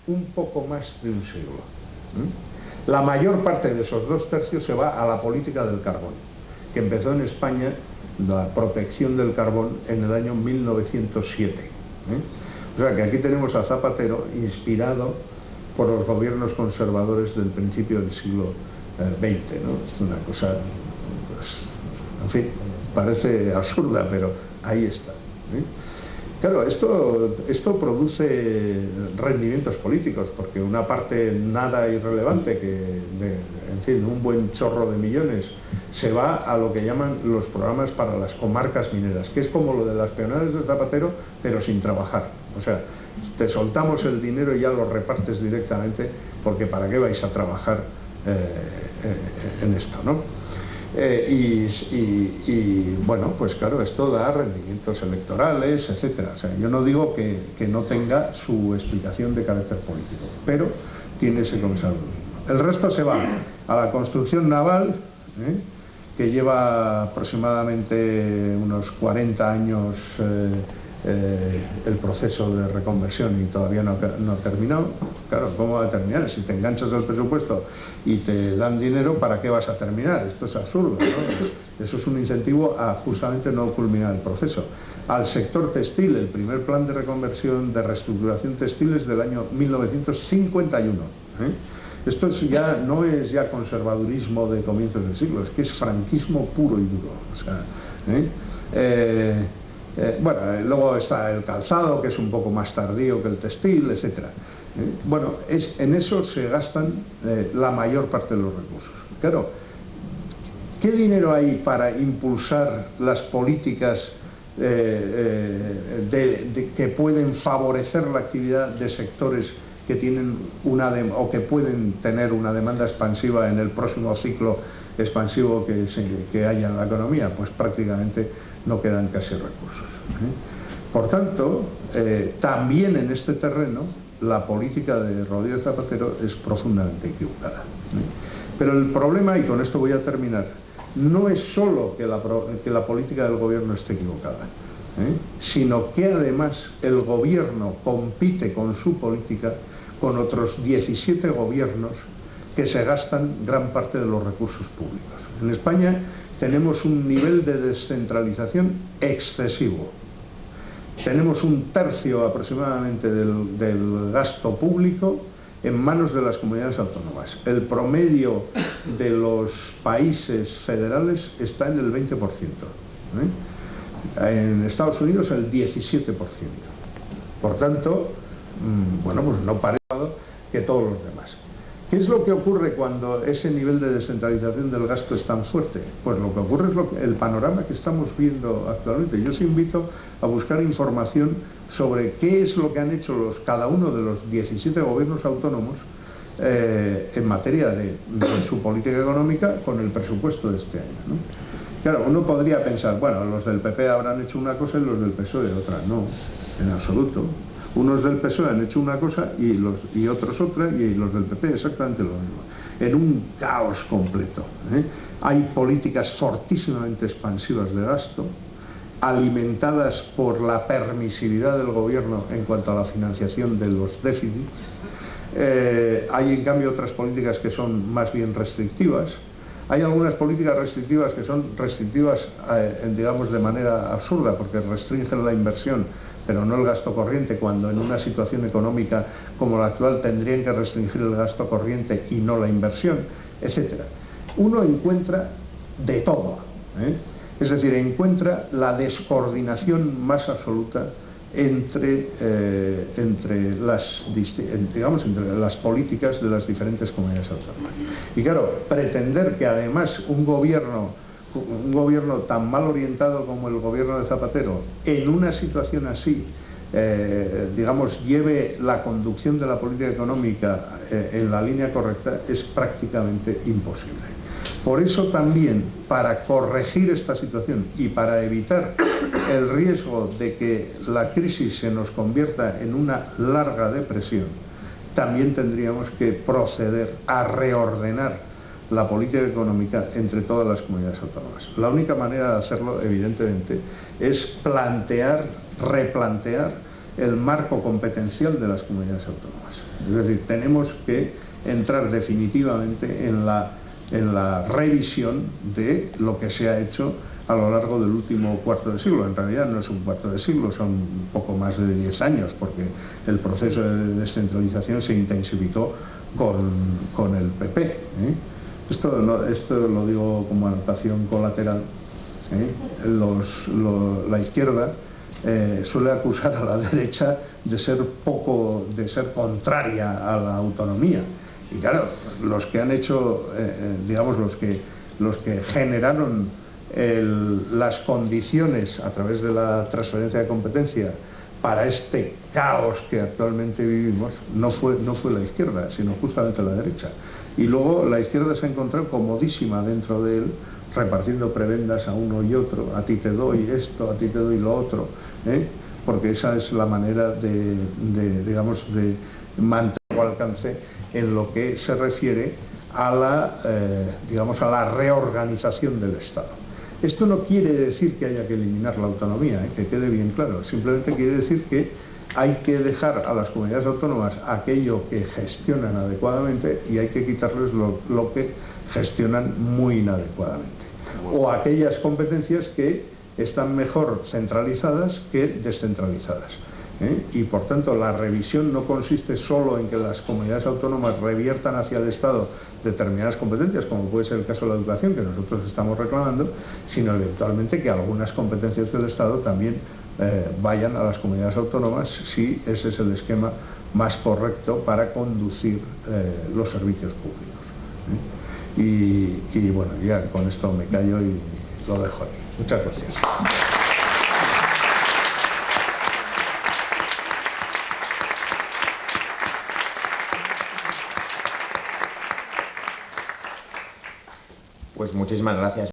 un poco más de un siglo. La mayor parte de esos 2/3 se va a la política del carbón, que empezó en España, la protección del carbón, en el año 1907. O sea que aquí tenemos a Zapatero inspirado por los gobiernos conservadores del principio del siglo XX, ¿no? Es una cosa, pues, en fin, parece absurda, pero ahí está. Claro, esto produce rendimientos políticos, porque una parte nada irrelevante, en fin, un buen chorro de millones, se va a lo que llaman los programas para las comarcas mineras, que es como lo de las peonadas de Zapatero, pero sin trabajar. O sea, te soltamos el dinero y ya lo repartes directamente, porque ¿para qué vais a trabajar en esto, no? Bueno, pues claro, esto da rendimientos electorales, etcétera. O sea, yo no digo que no tenga su explicación de carácter político, pero tiene ese conservadurismo. El resto se va a la construcción naval, que lleva aproximadamente unos 40 años el proceso de reconversión y todavía no ha terminado. Claro, ¿cómo va a terminar? Si te enganchas al presupuesto y te dan dinero, ¿para qué vas a terminar? Esto es absurdo, ¿no? Eso es un incentivo a justamente no culminar el proceso. Al sector textil, el primer plan de reconversión, de reestructuración textil es del año 1951. Esto ya no es ya conservadurismo de comienzos del siglo, es que es franquismo puro y duro. O sea, bueno, luego está el calzado, que es un poco más tardío que el textil, etcétera. Bueno, en eso se gastan la mayor parte de los recursos. Claro, ¿qué dinero hay para impulsar las políticas que pueden favorecer la actividad de sectores que tienen o que pueden tener una demanda expansiva en el próximo ciclo expansivo que haya en la economía? Pues prácticamente no quedan casi recursos. Por tanto, también en este terreno la política de Rodríguez Zapatero es profundamente equivocada. Pero el problema, y con esto voy a terminar, no es solo que la política del gobierno esté equivocada, sino que además el gobierno compite con su política con otros 17 gobiernos que se gastan gran parte de los recursos públicos. En España tenemos un nivel de descentralización excesivo. Tenemos 1/3 aproximadamente del gasto público en manos de las comunidades autónomas. El promedio de los países federales está en el 20%. En Estados Unidos el 17%. Por tanto, bueno, pues no parece que todos los demás. ¿Qué es lo que ocurre cuando ese nivel de descentralización del gasto es tan fuerte? Pues lo que ocurre es el panorama que estamos viendo actualmente. Yo os invito a buscar información sobre qué es lo que han hecho cada uno de los 17 gobiernos autónomos en materia de su política económica con el presupuesto de este año, ¿no? Claro, uno podría pensar, bueno, los del PP habrán hecho una cosa y los del PSOE otra. No, en absoluto. Unos del PSOE han hecho una cosa y otros otra, y los del PP exactamente lo mismo, en un caos completo. Hay políticas fortísimamente expansivas de gasto, alimentadas por la permisividad del gobierno en cuanto a la financiación de los déficits. Hay en cambio otras políticas que son más bien restrictivas. Hay algunas políticas restrictivas que son restrictivas, digamos, de manera absurda, porque restringen la inversión, pero no el gasto corriente, cuando en una situación económica como la actual tendrían que restringir el gasto corriente y no la inversión, etcétera. Uno encuentra de todo, es decir, encuentra la descoordinación más absoluta entre las políticas de las diferentes comunidades autónomas. Y claro, pretender que además un gobierno tan mal orientado como el gobierno de Zapatero, en una situación así, digamos, lleve la conducción de la política económica en la línea correcta, es prácticamente imposible. Por eso también, para corregir esta situación y para evitar el riesgo de que la crisis se nos convierta en una larga depresión, también tendríamos que proceder a reordenar la política económica entre todas las comunidades autónomas. La única manera de hacerlo, evidentemente, es replantear el marco competencial de las comunidades autónomas. Es decir, tenemos que entrar definitivamente en la revisión de lo que se ha hecho a lo largo del último cuarto de siglo. En realidad no es un cuarto de siglo, son un poco más de 10 años, porque el proceso de descentralización se intensificó con el PP. Esto lo digo como anotación colateral. La izquierda suele acusar a la derecha de ser contraria a la autonomía. Y claro, los que han hecho, digamos, los que generaron las condiciones a través de la transferencia de competencia para este caos que actualmente vivimos, no fue la izquierda, sino justamente la derecha. Y luego la izquierda se ha encontrado comodísima dentro de él, repartiendo prebendas a uno y otro: a ti te doy esto, a ti te doy lo otro, porque esa es la manera de mantener su alcance en lo que se refiere a la reorganización del Estado. Esto no quiere decir que haya que eliminar la autonomía, que quede bien claro. Simplemente quiere decir que hay que dejar a las comunidades autónomas aquello que gestionan adecuadamente y hay que quitarles lo que gestionan muy inadecuadamente. O aquellas competencias que están mejor centralizadas que descentralizadas. Y por tanto la revisión no consiste solo en que las comunidades autónomas reviertan hacia el Estado determinadas competencias, como puede ser el caso de la educación, que nosotros estamos reclamando, sino eventualmente que algunas competencias del Estado también vayan a las comunidades autónomas, si ese es el esquema más correcto para conducir los servicios públicos. Y bueno, ya con esto me callo y lo dejo ahí. Muchas gracias. Pues muchísimas gracias.